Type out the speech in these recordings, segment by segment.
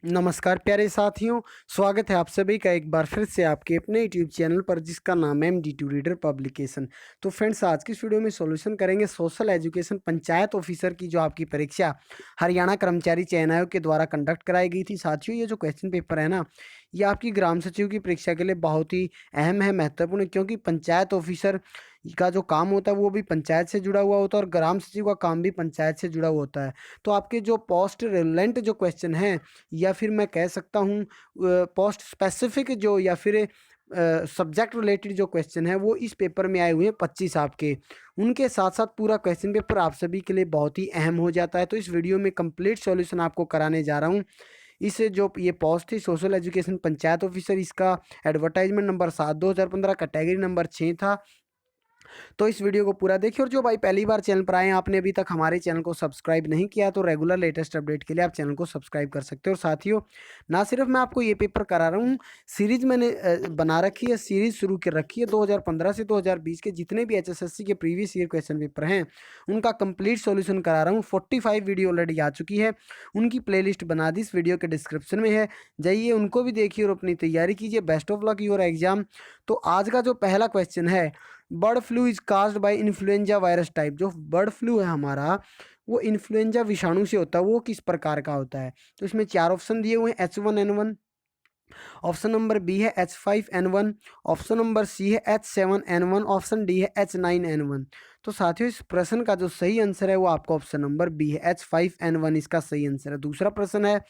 नमस्कार प्यारे साथियों, स्वागत है आप सभी का एक बार फिर से आपके अपने यूट्यूब चैनल पर जिसका नाम है MD2 रीडर पब्लिकेशन। तो फ्रेंड्स, आज की इस वीडियो में सॉल्यूशन करेंगे सोशल एजुकेशन पंचायत ऑफिसर की जो आपकी परीक्षा हरियाणा कर्मचारी चयन आयोग के द्वारा कंडक्ट कराई गई थी। साथियों, ये जो क्वेश्चन पेपर है ना, ये आपकी ग्राम सचिव की परीक्षा के लिए बहुत ही अहम है, महत्वपूर्ण है, क्योंकि पंचायत ऑफिसर का जो काम होता है वो भी पंचायत से जुड़ा हुआ होता है और ग्राम सचिव का काम भी पंचायत से जुड़ा हुआ होता है। तो आपके जो पोस्ट रेलेवेंट जो क्वेश्चन हैं, या फिर मैं कह सकता हूँ पोस्ट स्पेसिफिक जो, या फिर सब्जेक्ट रिलेटेड जो क्वेश्चन है, वो इस पेपर में आए हुए हैं 25 आपके। उनके साथ साथ पूरा क्वेश्चन पेपर आप सभी के लिए बहुत ही अहम हो जाता है। तो इस वीडियो में कंप्लीट सॉल्यूशन आपको कराने जा रहा हूँ। इस जो ये पोस्ट थी सोशल एजुकेशन पंचायत ऑफिसर, इसका एडवर्टाइजमेंट नंबर 7 2015, कैटेगरी नंबर 6 था। तो इस वीडियो को पूरा देखिए, और जो भाई पहली बार चैनल पर आए हैं, आपने अभी तक हमारे चैनल को सब्सक्राइब नहीं किया, तो रेगुलर लेटेस्ट अपडेट के लिए आप चैनल को सब्सक्राइब कर सकते हो। और साथियों, ना सिर्फ मैं आपको ये पेपर करा रहा हूँ, सीरीज मैंने बना रखी है, सीरीज शुरू कर रखी है। 2015 से 2020 के जितने भी HSSC के प्रीवियस ईयर क्वेश्चन पेपर हैं, उनका कंप्लीट सॉल्यूशन करा रहा हूँ। 45 वीडियो ऑलरेडी आ चुकी है, उनकी प्लेलिस्ट बना दी, इस वीडियो के डिस्क्रिप्शन में है, जाइए उनको भी देखिए और अपनी तैयारी कीजिए। Best of luck your exam. तो आज का जो पहला क्वेश्चन है, bird flu is caused by influenza virus type. जो बर्ड फ्लू है हमारा, वो इन्फ्लुएंजा विषाणु से होता है, वो किस प्रकार का होता है? तो इसमें 4 ऑप्शन दिए हुए हैं। H1N1, ऑप्शन नंबर बी है H5N1, ऑप्शन नंबर सी है H7N1, ऑप्शन डी है H9N1। तो साथियों, इस प्रश्न का जो सही आंसर है वो आपका ऑप्शन नंबर बी है, H5N1 इसका सही आंसर है। दूसरा प्रश्न है,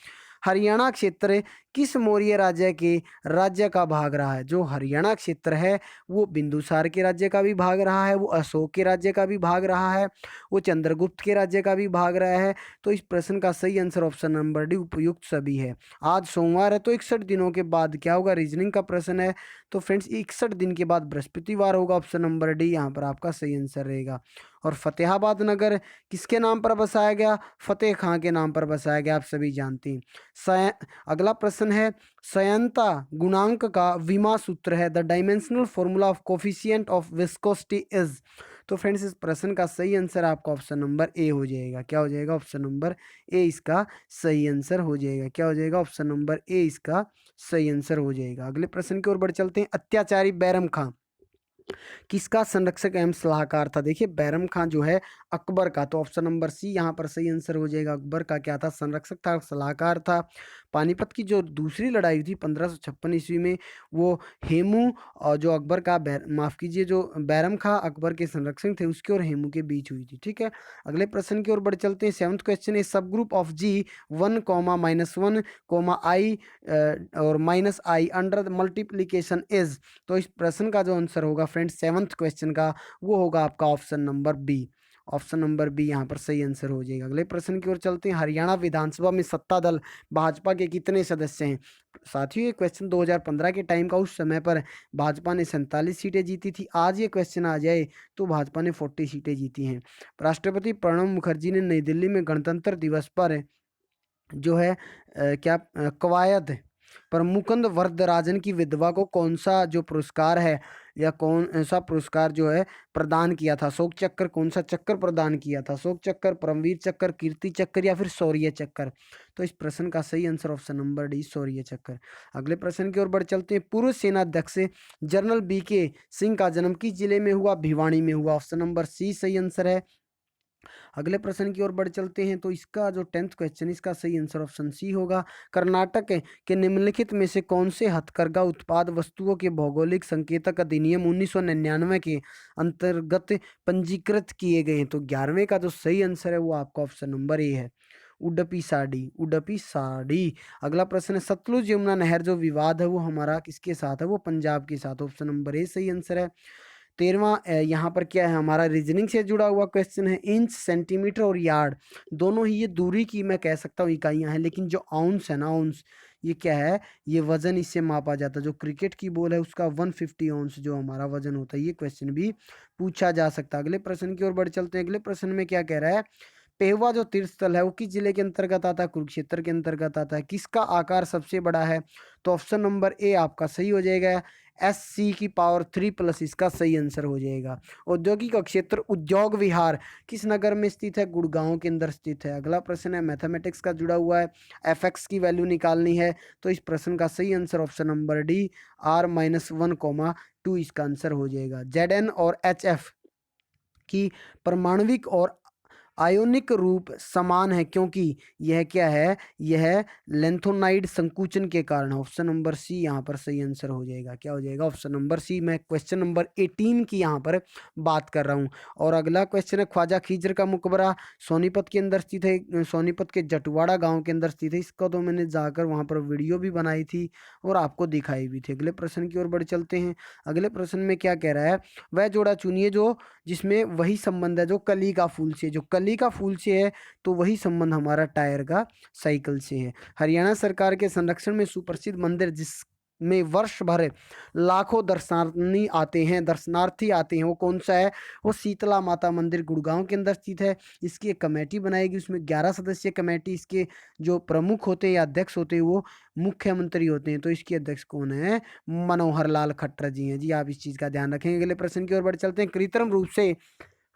हरियाणा क्षेत्र किस मौर्य राज्य के राज्य का भाग रहा है? जो हरियाणा क्षेत्र है, वो बिंदुसार के राज्य का भी भाग रहा है, वो अशोक के राज्य का भी भाग रहा है, वो चंद्रगुप्त के राज्य का भी भाग रहा है। तो इस प्रश्न का सही आंसर ऑप्शन नंबर डी, उपयुक्त सभी है। आज सोमवार है, तो 61 दिनों के बाद क्या होगा? रीजनिंग का प्रश्न है। तो फ्रेंड्स, 61 दिन के बाद बृहस्पतिवार होगा। ऑप्शन नंबर डी यहाँ पर आपका सही आंसर रहेगा। और फतेहाबाद नगर किसके नाम पर बसाया गया? फतेह खां के नाम पर बसाया गया, आप सभी जानते हैं। अगला प्रश्न है, संयंता गुणांक का विमा सूत्र है, the dimensional formula of coefficient of viscosity is. तो फ्रेंड्स, इस प्रश्न का सही आंसर आपका ऑप्शन नंबर ए हो जाएगा। क्या हो जाएगा? ऑप्शन नंबर ए इसका सही आंसर हो जाएगा। क्या हो जाएगा? ऑप्शन नंबर ए इसका सही आंसर हो जाएगा। अगले प्रश्न की ओर बढ़ चलते हैं। अत्याचारी बैरम खां किसका संरक्षक एवं सलाहकार था? देखिए, बैरम खां जो है अकबर का, तो ऑप्शन नंबर सी यहाँ पर सही आंसर हो जाएगा। अकबर का क्या था? संरक्षक था, सलाहकार था। पानीपत की जो दूसरी लड़ाई थी 1556 ईस्वी में, वो हेमू और जो अकबर का माफ कीजिए, जो बैरम खां अकबर के संरक्षक थे, उसके और हेमू के बीच हुई थी। ठीक है, अगले प्रश्न की ओर बढ़ चलते हैं। 7th क्वेश्चन है, सब ग्रुप ऑफ G1, -1, और -I अंडर मल्टीप्लीकेशन इज। तो इस प्रश्न का जो आंसर होगा फ्रेंड्स 7th क्वेश्चन का, वो होगा आपका option number B. Option number B यहाँ पर सही आंसर हो जाएगा। अगले प्रश्न की ओर चलते हैं। हरियाणा विधानसभा में सत्ता दल भाजपा के कितने सदस्य हैं? साथियों, ये क्वेश्चन 2015 के टाइम का, उस समय पर भाजपा ने 47 सीटें जीती थी। आज ये क्वेश्चन आ जाए तो भाजपा ने 40 सीटें जीती हैं। राष्ट्रपति प्रणब मुखर्जी ने नई दिल्ली में गणतंत्र दिवस पर जो है कवायद पर मुकुंद वरदराजन की विधवा को कौन सा जो पुरस्कार है, या कौन सा पुरस्कार जो है प्रदान किया था? अशोक चक्र, कौन सा चक्र प्रदान किया था? अशोक चक्र, परमवीर चक्र, कीर्ति चक्र, या फिर शौर्य चक्र? तो इस प्रश्न का सही आंसर ऑप्शन नंबर डी, शौर्य चक्र। अगले प्रश्न की ओर बढ़ चलते हैं। पूर्व सेनाध्यक्ष जनरल BK सिंह का जन्म किस जिले में हुआ? भिवानी में हुआ। ऑप्शन नंबर सी सही आंसर है। अगले प्रश्न की ओर बढ़ चलते हैं। तो इसका जो 10th क्वेश्चन, इसका सही आंसर ऑप्शन सी होगा। कर्नाटक के निम्नलिखित में से कौन से हथकरघा उत्पाद वस्तुओं के भौगोलिक संकेतक अधिनियम 1999 के अंतर्गत पंजीकृत किए गए हैं? तो 11वें का जो सही आंसर है वो आपका ऑप्शन नंबर ए है, उडुपी साड़ी, उडुपी साड़ी। अगला प्रश्न है, सतलुज यमुना नहर जो विवाद है वो हमारा किसके साथ है? वो पंजाब के साथ। ऑप्शन नंबर ए सही आंसर है। 13वां यहाँ पर क्या है? हमारा रीजनिंग से जुड़ा हुआ क्वेश्चन है। इंच, सेंटीमीटर और यार्ड, दोनों ही ये दूरी की मैं कह सकता हूँ इकाइयाँ हैं, लेकिन जो आउंस है ना, आउंस ये क्या है? ये वजन इससे मापा जाता है। जो क्रिकेट की बॉल है उसका 150 आउंस जो हमारा वजन होता है। ये क्वेश्चन भी पूछा जा सकता है। अगले प्रश्न की ओर बढ़ चलते हैं। अगले प्रश्न में क्या कह रहा है? पेहवा जो तीर्थ स्थल है वो किस जिले के अंतर्गत आता है? कुरुक्षेत्र के अंतर्गत आता है। किसका आकार सबसे बड़ा है? तो ऑप्शन नंबर ए आपका सही हो जाएगा, SC की पावर 3 प्लस इसका सही आंसर हो जाएगा। औद्योगिक क्षेत्र उद्योग विहार किस नगर में स्थित है? गुड़गांव के अंदर स्थित है। अगला प्रश्न है मैथमेटिक्स का जुड़ा हुआ है, fx की वैल्यू निकालनी है, तो इस प्रश्न का सही answer option number D R-1,2 इसका आंसर हो जाएगा। Zn और HF की परमाणविक और आयोनिक रूप समान है क्योंकि यह क्या है? यह लेंथोनाइड संकुचन के कारण। ऑप्शन नंबर सी यहाँ पर सही आंसर हो जाएगा। क्या हो जाएगा? Option number C. मैं क्वेश्चन नंबर 18 की यहाँ पर बात कर रहा हूँ। और अगला क्वेश्चन है ख्वाजा खिजर का मकबरा सोनीपत के अंदर स्थित है, सोनीपत के जटवाड़ा गांव के अंदर स्थित है। इसका तो मैंने जाकर वहाँ पर वीडियो भी बनाई थी और आपको दिखाई भी थी। अगले प्रश्न की ओर बढ़ चलते हैं। अगले प्रश्न में क्या कह रहा है? वह जोड़ा चुनिए जो जिसमें वही संबंध है जो कली का फूल से, जो कली का फूल से है तो वही संबंध हमारा टायर का साइकिल से है। हरियाणा सरकार के संरक्षण में सुप्रसिद्ध मंदिर जिसमें वर्ष भर लाखों दर्शनार्थी आते हैं वो कौन सा है? वो शीतला माता मंदिर गुड़गांव के अंदर स्थित है। इसकी एक कमेटी बनाएगी, उसमें 11 सदस्यीय कमेटी, इसके जो प्रमुख होते हैं या अध्यक्ष होते हैं वो मुख्यमंत्री होते हैं। तो इसके अध्यक्ष कौन है? मनोहर लाल खट्टर जी हैं। जी आप इस चीज का ध्यान रखेंगे। अगले प्रश्न की ओर बढ़ चलते हैं। कृत्रिम रूप से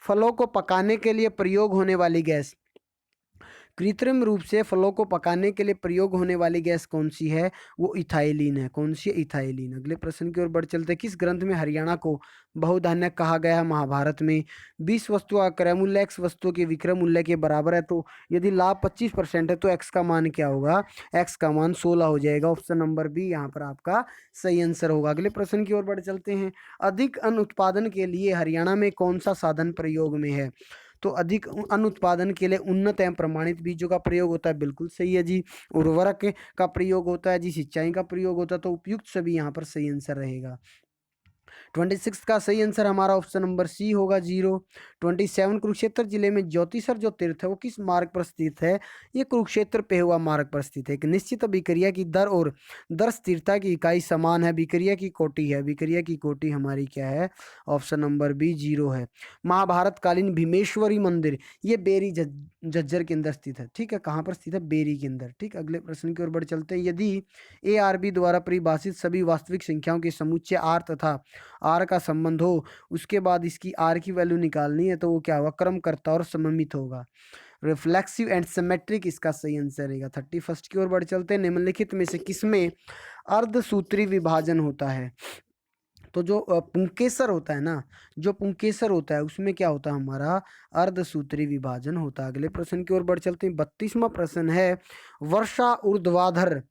फलों को पकाने के लिए प्रयोग होने वाली गैस, कृत्रिम रूप से फलों को पकाने के लिए प्रयोग होने वाली गैस कौन सी है? वो इथाइलिन है। कौन सी? इथाइलिन। अगले प्रश्न की ओर बढ़ चलते हैं। किस ग्रंथ में हरियाणा को बहुधान्य कहा गया है? महाभारत में। 20 वस्तुओं का क्रय मूल्य x वस्तुओं के विक्रय मूल्य के बराबर है, तो यदि लाभ 25% है तो x का मान क्या होगा? x का मान 16 हो जाएगा। ऑप्शन नंबर बी यहाँ पर आपका सही आंसर होगा। अगले प्रश्न की ओर बढ़ चलते हैं। अधिक अन्न उत्पादन के लिए हरियाणा में कौन सा साधन प्रयोग में है? तो अधिक अन्न उत्पादन के लिए उन्नत एवं प्रमाणित बीजों का प्रयोग होता है। बिल्कुल सही है जी। उर्वरक का प्रयोग होता है जी। सिंचाई का प्रयोग होता है। तो उपयुक्त सभी यहाँ पर सही आंसर रहेगा। 26 का सही आंसर हमारा ऑप्शन नंबर सी होगा 0। 27 कुरुक्षेत्र जिले में ज्योतिसर जो तीर्थ है वो किस मार्ग पर स्थित है? ये कुरुक्षेत्र पेहुआ मार्ग पर स्थित है। एक निश्चित अभिक्रिया की दर और दर स्थिरता की इकाई समान है। विक्रिया की कोटि है। विक्रिया की कोटि हमारी क्या है? ऑप्शन नंबर बी 0 है। महाभारत कालीन भीमेश्वरी मंदिर ये बेरी झज्जर के अंदर स्थित है। ठीक है, कहाँ पर स्थित है? बेरी के अंदर। ठीक, अगले प्रश्न की ओर बढ़ चलते हैं। यदि ARB द्वारा परिभाषित सभी वास्तविक संख्याओं के समुच्चय R तथा R का संबंध हो, उसके बाद इसकी R की वैल्यू निकालनी है, तो वो क्या होगा? क्रमकर्ता और सममित होगा। रिफ्लेक्सिव एंड सिमेट्रिक इसका सही आंसर रहेगा। 31 की ओर बढ़ चलते हैं। निम्नलिखित में से किसमें अर्धसूत्री विभाजन होता है? तो जो पुंकेसर होता है ना, जो पुंकेसर होता है उसमें क्या होता है? हमारा अर्धसूत्री विभाजन होता है। अगले प्रश्न की ओर बढ़ चलते हैं। 32वां प्रश्न है वर्षा ऊर्ध्वाधर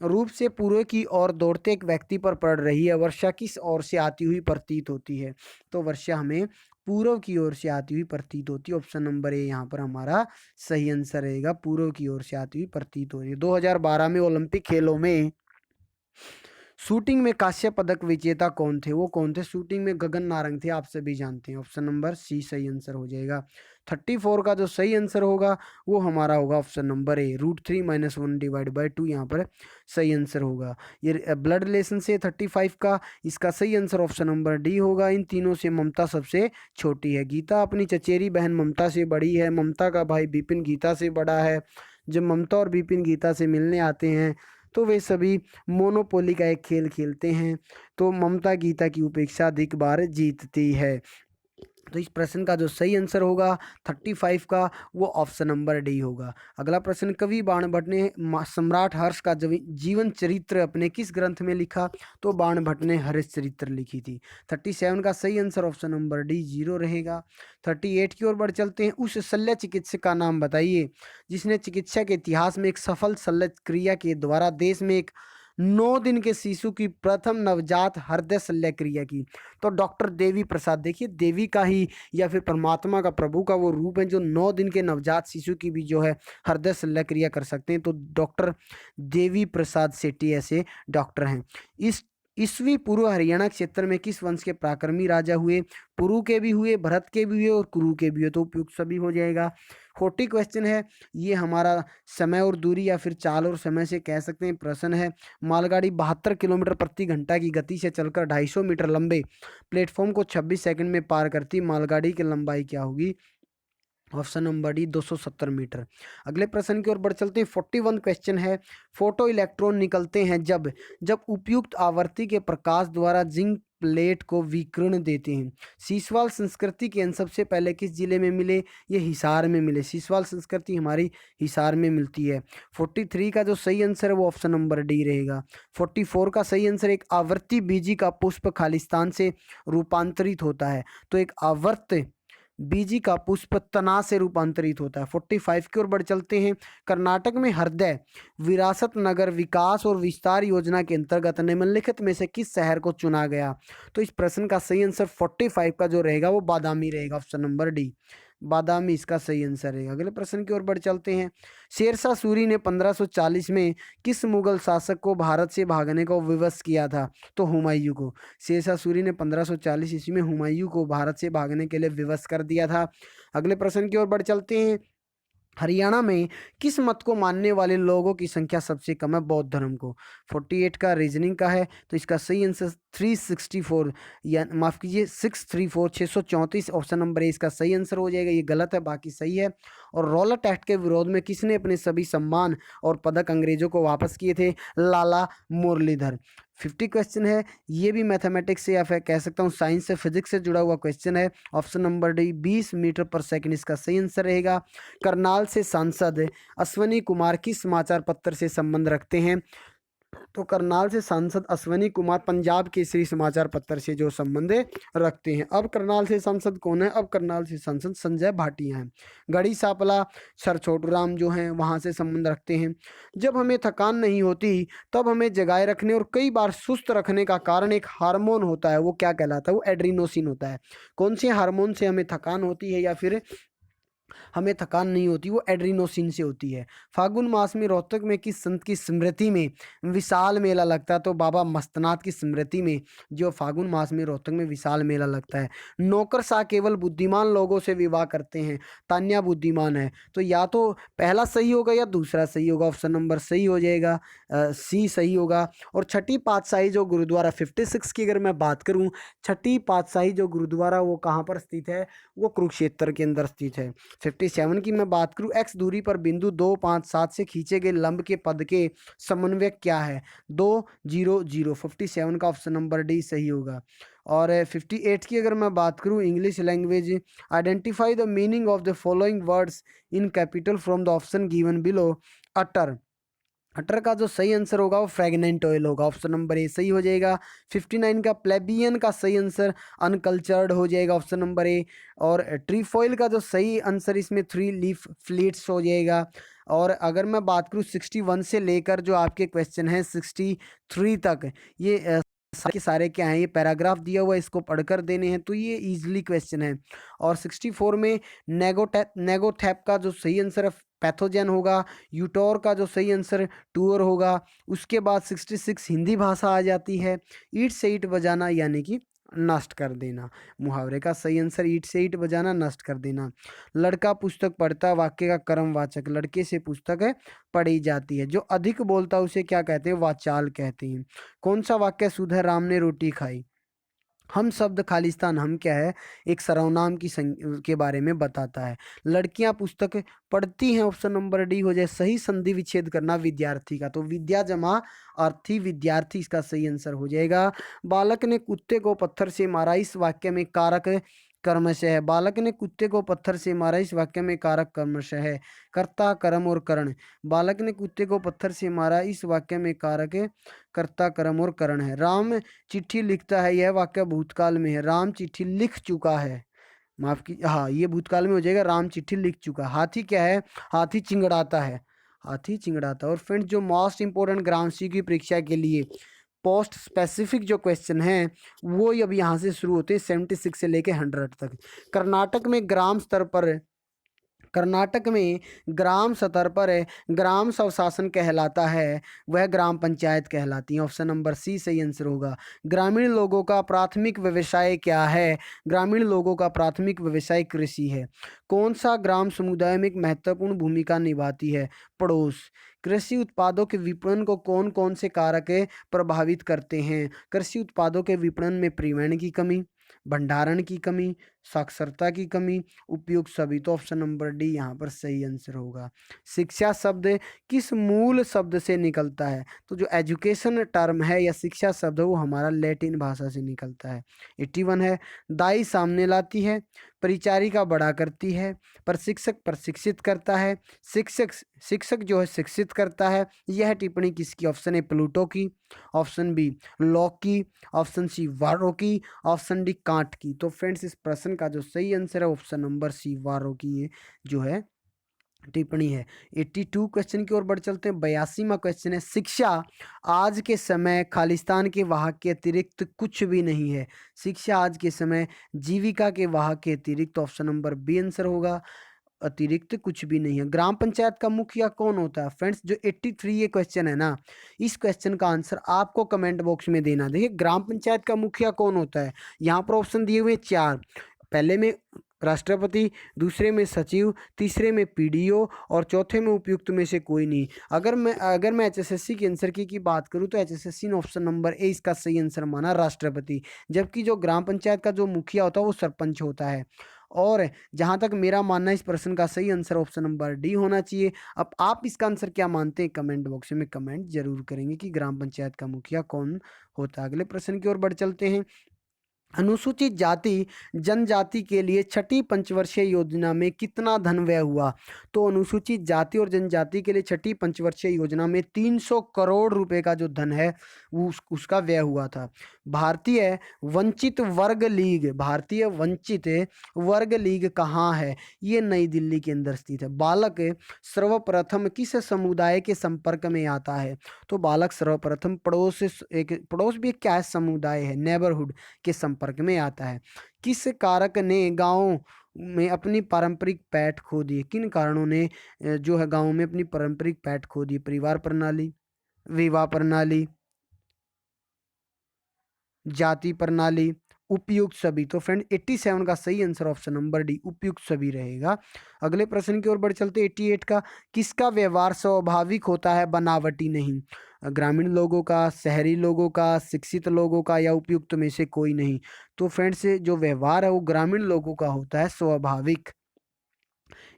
रूप से पूर्व की ओर दौड़ते एक व्यक्ति पर पड़ रही है, वर्षा किस ओर से आती हुई प्रतीत होती है? तो वर्षा हमें पूर्व की ओर से आती हुई प्रतीत होती है। ऑप्शन नंबर ए यहाँ पर हमारा सही आंसर रहेगा। पूर्व की ओर से आती हुई प्रतीत हो रही है। 2012 में ओलंपिक खेलों में शूटिंग में कांस्य पदक विजेता कौन थे? वो कौन थे? शूटिंग में गगन नारंग थे, आप सभी जानते हैं। ऑप्शन नंबर सी सही आंसर हो जाएगा। 34 का जो सही आंसर होगा वो हमारा होगा ऑप्शन नंबर ए √3 - 1/2 यहाँ पर सही आंसर होगा। ये ब्लड रिलेशन से 35 का इसका सही आंसर ऑप्शन नंबर डी होगा। इन तीनों से ममता सबसे छोटी है। गीता अपनी चचेरी बहन ममता से बड़ी है। ममता का भाई विपिन गीता से बड़ा है। जब ममता और विपिन गीता से मिलने आते हैं तो वे सभी मोनोपोली का एक खेल खेलते हैं, तो ममता गीता की उपेक्षा अधिक बार जीतती है। तो इस प्रश्न का जो सही आंसर होगा 35 का वो ऑप्शन नंबर डी होगा। अगला प्रश्न कवि बाण भट्ट ने सम्राट हर्ष का जीवन चरित्र अपने किस ग्रंथ में लिखा? तो बाण भट्ट ने हर्ष चरित्र लिखी थी। 37 का सही आंसर ऑप्शन नंबर डी 0 रहेगा। 38 की ओर बढ़ चलते हैं। उस शल्य चिकित्सक का नाम बताइए जिसने चिकित्सा के इतिहास में एक सफल शल्य क्रिया के द्वारा देश में एक 9 दिन के शिशु की प्रथम नवजात हृदय शल्य क्रिया की। तो डॉक्टर देवी प्रसाद। देखिए देवी का ही या फिर परमात्मा का, प्रभु का वो रूप है जो 9 दिन के नवजात शिशु की भी जो है हृदय शल्य क्रिया कर सकते हैं। तो डॉक्टर देवी प्रसाद सेठी ऐसे डॉक्टर हैं। इस ईस्वी पूर्व हरियाणा क्षेत्र में किस वंश के पराक्रमी राजा हुए? पुरु के भी हुए, भरत के भी हुए और कुरु के भी हुए। तो उपयुक्त सभी हो जाएगा। 40 क्वेश्चन है। ये हमारा समय और दूरी या फिर चाल और समय से कह सकते हैं प्रश्न है। मालगाड़ी 72 किलोमीटर प्रति घंटा की गति से चलकर 250 मीटर लंबे प्लेटफॉर्म को 26 सेकंड में पार करती। मालगाड़ी की लंबाई क्या होगी? Option number D 270 metre. अगले प्रश्न की ओर बढ़ चलते हैं। 41 क्वेश्चन है। फोटो इलेक्ट्रॉन निकलते हैं जब जब उपयुक्त आवर्ती के प्रकाश द्वारा जिंक प्लेट को विकिरण देते हैं। सीसवाल संस्कृति के अंश सबसे पहले किस जिले में मिले? ये हिसार में मिले। सीसवाल संस्कृति हमारी हिसार में मिलती है। 43 का जो सही आंसर है वो ऑप्शन नंबर डी रहेगा। 44 का सही आंसर, एक आवर्ती बीजी का पुष्प खालिस्तान से रूपांतरित होता है। तो एक आवर्त बीजी का पुष्प तना से रूपांतरित होता है। 45 की ओर बढ़ चलते हैं। कर्नाटक में हृदय विरासत नगर विकास और विस्तार योजना के अंतर्गत निम्नलिखित में से किस शहर को चुना गया? तो इस प्रश्न का सही आंसर 45 का जो रहेगा वो बादामी रहेगा। ऑप्शन नंबर डी बादामी इसका सही आंसर है। अगले प्रश्न की ओर बढ़ चलते हैं। शेरशाह सूरी ने 1540 में किस मुगल शासक को भारत से भागने को विवश किया था? तो हुमायूं को। शेरशाह सूरी ने 1540 ईस्वी में हुमायूं को भारत से भागने के लिए विवश कर दिया था। अगले प्रश्न की ओर बढ़ चलते हैं। हरियाणा में किस मत को मानने वाले लोगों की संख्या सबसे कम है? बौद्ध धर्म को। 48 का रीजनिंग का है, तो इसका सही आंसर 364 या माफ कीजिए 634 634 ऑप्शन नंबर ए इसका सही आंसर हो जाएगा। ये गलत है, बाकी सही है। और रौलट एक्ट के विरोध में किसने अपने सभी सम्मान और पदक अंग्रेजों को वापस किए थे? लाला मुरलीधर। 50 क्वेश्चन है, ये भी मैथमेटिक्स से या फिर कह सकता हूँ साइंस से फिजिक्स से जुड़ा हुआ क्वेश्चन है। ऑप्शन नंबर डी 20 मीटर पर सेकंड इसका सही आंसर रहेगा। करनाल से सांसद अश्वनी कुमार किस समाचार पत्र से संबंध रखते हैं? तो करनाल से सांसद अश्वनी कुमार पंजाब केसरी समाचार पत्र से जो संबंध रखते हैं। अब करनाल से सांसद कौन है? अब करनाल से सांसद संजय भाटिया हैं। गढ़ी सांपला सर छोटूराम जो हैं वहाँ से संबंध रखते हैं। जब हमें थकान नहीं होती तब हमें जगाए रखने और कई बार सुस्त रखने का कारण एक हार्मोन होता है, वो क्या कहलाता है? वो एड्रीनोसिन होता है। कौन से हार्मोन से हमें थकान होती है या फिर हमें थकान नहीं होती? वो एड्रीनोसिन से होती है। फागुन मास में रोहतक में किस संत की स्मृति में विशाल मेला लगता है? तो बाबा मस्तनाथ की स्मृति में जो फागुन मास में रोहतक में विशाल मेला लगता है। नौकरशाह केवल बुद्धिमान लोगों से विवाह करते हैं, तान्या बुद्धिमान है। तो या तो पहला सही होगा या दूसरा सही होगा। ऑप्शन नंबर सही हो जाएगा, सी सही होगा। और छठी पातशाही जो गुरुद्वारा 56 की अगर मैं बात करूं, छठी पातशाही जो गुरुद्वारा वो कहाँ पर स्थित है? वो कुरुक्षेत्र के अंदर स्थित है। 57 की मैं बात करूं, एक्स दूरी पर बिंदु 2 5 7 से खींचे गए लंब के पद के समन्वयक क्या है? 2 0 0। 57 का ऑप्शन नंबर डी सही होगा। और 58 की अगर मैं बात करूं, English language, identify the meaning of the following words in capital from the option given below. Utter, utter का जो सही आंसर होगा वो फ्रेगनेंट ऑयल होगा। ऑप्शन नंबर ए सही हो जाएगा। 59 का प्लेबियन का सही आंसर अनकल्चर्ड हो जाएगा। ऑप्शन नंबर ए। और ट्रीफॉइल का जो सही आंसर इसमें 3 लीफ फ्लीट्स हो जाएगा। और अगर मैं बात करूँ 61 से लेकर जो आपके क्वेश्चन हैं 63 तक, ये सारे के सारे क्या हैं? ये पैराग्राफ दिया हुआ है, इसको पढ़कर देने हैं, तो ये इजीली क्वेश्चन है। और 64 में नेगोथैप का जो सही आंसर है पैथोजन होगा। यूटोर का जो सही आंसर टूअर होगा। उसके बाद 66 हिंदी भाषा आ जाती है। ईंट से ईंट बजाना यानी कि नष्ट कर देना। मुहावरे का सही आंसर ईंट से ईंट बजाना, नष्ट कर देना। लड़का पुस्तक पढ़ता, वाक्य का कर्मवाचक, लड़के से पुस्तक है पढ़ी जाती है। जो अधिक बोलता है उसे क्या कहते हैं? वाचाल कहते हैं। कौन सा वाक्य शुद्ध है? राम ने रोटी खाई। हम शब्द खालिस्तान हम क्या है? एक सर्वनाम की के बारे में बताता है। लड़कियां पुस्तक पढ़ती हैं, ऑप्शन नंबर डी हो जाए सही। संधि विच्छेद करना विद्यार्थी का, तो विद्या जमा अर्थी विद्यार्थी इसका सही आंसर हो जाएगा। बालक ने कुत्ते को पत्थर से मारा, इस वाक्य में कारक कर्मश है। बालक ने कुत्ते को पत्थर से मारा, इस वाक्य में कारक कर्मश है। कर्ता कर्म और करण, बालक ने कुत्ते को पत्थर से मारा, इस वाक्य में कारक कर्ता कर्म और करण है। राम चिट्ठी लिखता है, यह वाक्य भूतकाल में है। राम चिट्ठी लिख चुका है, माफ की, हाँ ये भूतकाल में हो जाएगा। राम चिट्ठी लिख चुका। हाथी क्या है? हाथी चिंगड़ाता है, हाथी चिंगड़ाता। और फ्रेंड्स जो मोस्ट इंपोर्टेंट ग्राम सी की परीक्षा के लिए पोस्ट स्पेसिफिक जो क्वेश्चन हैं वो अब यहाँ से शुरू होते हैं 76 से लेके 100 तक। कर्नाटक में ग्राम स्तर पर, कर्नाटक में ग्राम स्तर पर ग्राम स्वशासन कहलाता है, वह ग्राम पंचायत कहलाती है। ऑप्शन नंबर सी सही आंसर होगा। ग्रामीण लोगों का प्राथमिक व्यवसाय क्या है? ग्रामीण लोगों का प्राथमिक व्यवसाय कृषि है। कौन सा ग्राम समुदाय में एक महत्वपूर्ण भूमिका निभाती है? पड़ोस। कृषि उत्पादों के विपणन को कौन कौन से कारक प्रभावित करते हैं? कृषि उत्पादों के विपणन में परिवहन की कमी, भंडारण की कमी, साक्षरता की कमी, उपयुक्त सभी। तो ऑप्शन नंबर डी यहाँ पर सही आंसर होगा। शिक्षा शब्द किस मूल शब्द से निकलता है? तो जो एजुकेशन टर्म है या शिक्षा शब्द है वो हमारा लैटिन भाषा से निकलता है। 81 है, दाई सामने लाती है, परिचारिका बड़ा करती है, प्रशिक्षक प्रशिक्षित करता है, शिक्षक शिक्षक जो है शिक्षित करता है। यह टिप्पणी किसकी? ऑप्शन ए प्लूटो की, ऑप्शन बी लॉक की, ऑप्शन सी वारो की, ऑप्शन डी कांट की। तो फ्रेंड्स इस प्रश्न का जो सही आंसर है ऑप्शन नंबर सी वारो की ये जो है टिप्पणी है। 82 क्वेश्चन की ओर बढ़ चलते हैं। 82वां क्वेश्चन है, शिक्षा आज के समय खालिस्तान के वाहक के अतिरिक्त कुछ भी नहीं है। शिक्षा आज के समय जीविका के वाहक के अतिरिक्त ऑप्शन नंबर बी आंसर होगा, अतिरिक्त कुछ भी नहीं है। ग्राम पंचायत का मुखिया कौन होता है? फ्रेंड्स जो 83 ये क्वेश्चन है ना, इस क्वेश्चन का आंसर आपको कमेंट बॉक्स में देना। देखिए ग्राम पंचायत का मुखिया कौन होता है, यहाँ पर ऑप्शन दिए हुए 4। पहले में राष्ट्रपति, दूसरे में सचिव, तीसरे में पीडीओ और चौथे में उपयुक्त में से कोई नहीं। अगर मैं एचएसएससी के आंसर की बात करूं तो एचएसएससी ने ऑप्शन नंबर ए इसका सही आंसर माना, राष्ट्रपति। जबकि जो ग्राम पंचायत का जो मुखिया होता है वो सरपंच होता है। और जहां तक मेरा मानना है इस प्रश्न का सही आंसर ऑप्शन नंबर डी होना चाहिए। अब आप इसका आंसर क्या मानते हैं कमेंट बॉक्स में कमेंट जरूर करेंगे कि ग्राम पंचायत का मुखिया कौन होता है। अगले प्रश्न की ओर बढ़ चलते हैं। अनुसूचित जाति जनजाति के लिए छठी पंचवर्षीय योजना में कितना धन व्यय हुआ? तो अनुसूचित जाति और जनजाति के लिए छठी पंचवर्षीय योजना में 300 करोड़ रुपए का जो धन है वो उसका व्यय हुआ था। भारतीय वंचित वर्ग लीग, भारतीय वंचित वर्ग लीग कहाँ है? ये नई दिल्ली के अंदर स्थित है। बालक सर्वप्रथम किस समुदाय के संपर्क में आता है? तो बालक सर्वप्रथम पड़ोस भी एक क्या है? समुदाय है, नेबरहुड के संपर्क में आता है। किस कारक ने गांव में अपनी पारंपरिक पैठ खो दी? किन कारणों ने जो है गांव में अपनी पारंपरिक पैठ खो दी? परिवार प्रणाली, विवाह प्रणाली, जाति प्रणाली, उपयुक्त सभी। तो फ्रेंड 87 का सही आंसर ऑप्शन नंबर डी उपयुक्त सभी रहेगा। अगले प्रश्न की ओर बढ़ चलते 88 का, किसका व्यवहार स्वाभाविक होता है बनावटी नहीं? ग्रामीण लोगों का, शहरी लोगों का, शिक्षित लोगों का या उपयुक्त में से कोई नहीं? तो फ्रेंड्स जो व्यवहार है वो ग्रामीण लोगों का होता है स्वाभाविक,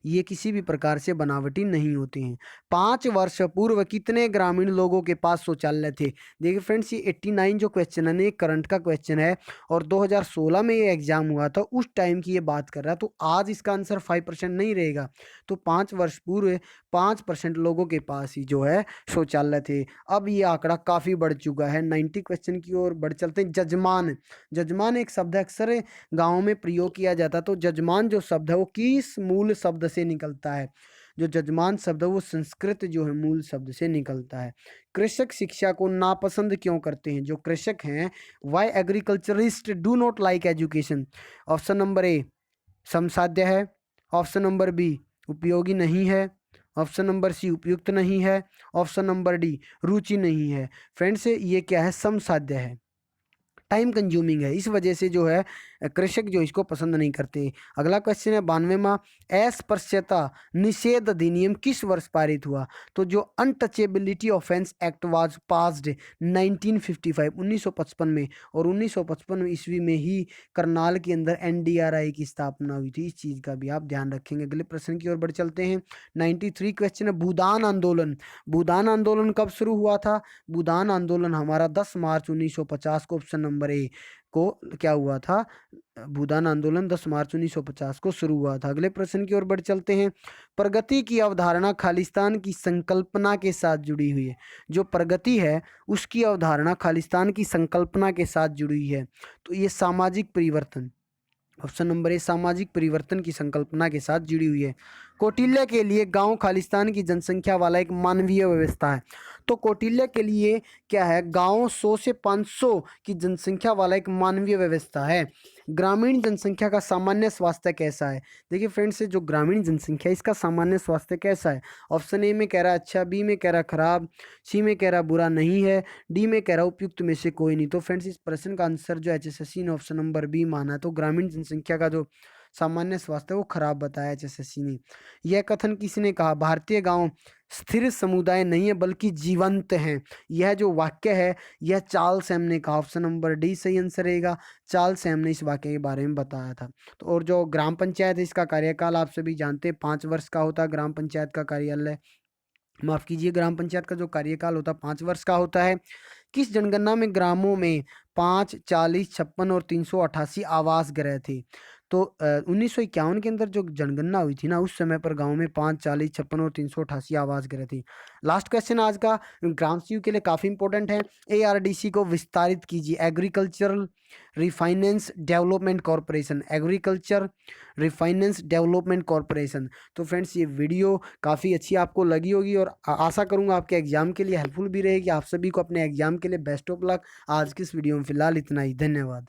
ये किसी भी प्रकार से बनावटी नहीं होते हैं। 5 वर्ष पूर्व कितने ग्रामीण लोगों के पास शौचालय थे? देखिए फ्रेंड्स ये 89 जो क्वेश्चन है ना, ये करंट का क्वेश्चन है और 2016 में ये एग्जाम हुआ था, उस टाइम की ये बात कर रहा है। तो आज इसका आंसर 5% नहीं रहेगा। तो 5 वर्ष पूर्व 5% लोगों के पास ही जो है शौचालय थे। अब ये आंकड़ा काफ़ी बढ़ चुका है। 90 क्वेश्चन की ओर बढ़ चलते हैं। जजमान, जजमान एक शब्द है, अक्सर गाँव में प्रयोग किया जाता है। तो जजमान जो शब्द है वो किस मूल शब्द से निकलता है? जो जजमान शब्द है वो संस्कृत जो है मूल शब्द से निकलता है। कृषक शिक्षा को नापसंद क्यों करते हैं? जो कृषक हैं, why agriculturist do not like education? Option number A समसाध्य है, ऑप्शन नंबर बी उपयोगी नहीं है, ऑप्शन नंबर सी उपयुक्त नहीं है, ऑप्शन नंबर डी रुचि नहीं है। फ्रेंड्स ये क्या है? समसाध्य है, टाइम कंज्यूमिंग है, इस वजह से जो है कृषक जो इसको पसंद नहीं करते। अगला क्वेश्चन है 92वां, अस्पृश्यता निषेध अधिनियम किस वर्ष पारित हुआ? तो जो untouchability offence act was passed 1955 में, और 1955 ईस्वी में ही करनाल के अंदर एनडीआरआई की स्थापना हुई थी। इस चीज़ का भी आप ध्यान रखेंगे। अगले प्रश्न की ओर बढ़ चलते हैं। 93 क्वेश्चन है भूदान आंदोलन, भूदान आंदोलन कब शुरू हुआ था? भूदान आंदोलन हमारा 10 मार्च 1950 को ऑप्शन नंबर ए को क्या हुआ था? भूदान आंदोलन 10 मार्च 1950 को शुरू हुआ था। अगले प्रश्न की ओर बढ़ चलते हैं। प्रगति की अवधारणा खालिस्तान की संकल्पना के साथ जुड़ी हुई है। जो प्रगति है उसकी अवधारणा खालिस्तान की संकल्पना के साथ जुड़ी हुई है। तो ये सामाजिक परिवर्तन, ऑप्शन नंबर ए सामाजिक परिवर्तन की संकल्पना के साथ जुड़ी हुई है। कौटिल्य के लिए गांव खालिस्तान की जनसंख्या वाला एक मानवीय व्यवस्था है। तो कौटिल्य के लिए क्या है? गांव 100 से 500 की जनसंख्या वाला एक मानवीय व्यवस्था है। ग्रामीण जनसंख्या का सामान्य स्वास्थ्य कैसा है? देखिए फ्रेंड्स जो ग्रामीण जनसंख्या इसका सामान्य स्वास्थ्य कैसा है? ऑप्शन ए में कह रहा है अच्छा, बी में कह रहा खराब, सी में कह रहा बुरा नहीं है, डी में कह रहा उपयुक्त में से कोई नहीं। तो फ्रेंड्स इस प्रश्न का आंसर जो एचएसएससी ने ऑप्शन नंबर बी माना है। तो ग्रामीण जनसंख्या का जो सामान्य स्वास्थ्य को खराब बताया एचएसएससी ने। यह कथन किसने कहा? भारतीय गांव स्थिर समुदाय नहीं है बल्कि जीवंत हैं। यह जो वाक्य है यह चार्ल्स सैम ने कहा। ऑप्शन नंबर डी सही आंसर रहेगा। चार्ल्स सैम ने इस वाक्य के बारे में बताया था। तो और जो ग्राम पंचायत है इसका कार्यकाल आप सभी जानते हैं 5 वर्ष का होता है। ग्राम पंचायत का कार्यालय, माफ कीजिए, ग्राम पंचायत का जो कार्यकाल होता है 5 वर्ष का होता है। किस जनगणना में ग्रामों में 5, 40, 56 और 388 आवास गृह थे? तो 1951 के अंदर जो जनगणना हुई थी ना, उस समय पर गांव में 5, 40, 56 और 388 आवास गृह थी। लास्ट क्वेश्चन आज का ग्राम सीयू के लिए काफ़ी इंपॉर्टेंट है। एआरडीसी को विस्तारित कीजिए। Agricultural refinance development corporation, agriculture refinance development corporation. तो फ्रेंड्स ये वीडियो काफ़ी अच्छी आपको लगी होगी और आशा करूंगा आपके एग्जाम के लिए हेल्पफुल भी रहेगी। आप सभी को अपने एग्जाम के लिए बेस्ट ऑफ लक। आज की इस वीडियो में फिलहाल इतना ही। धन्यवाद।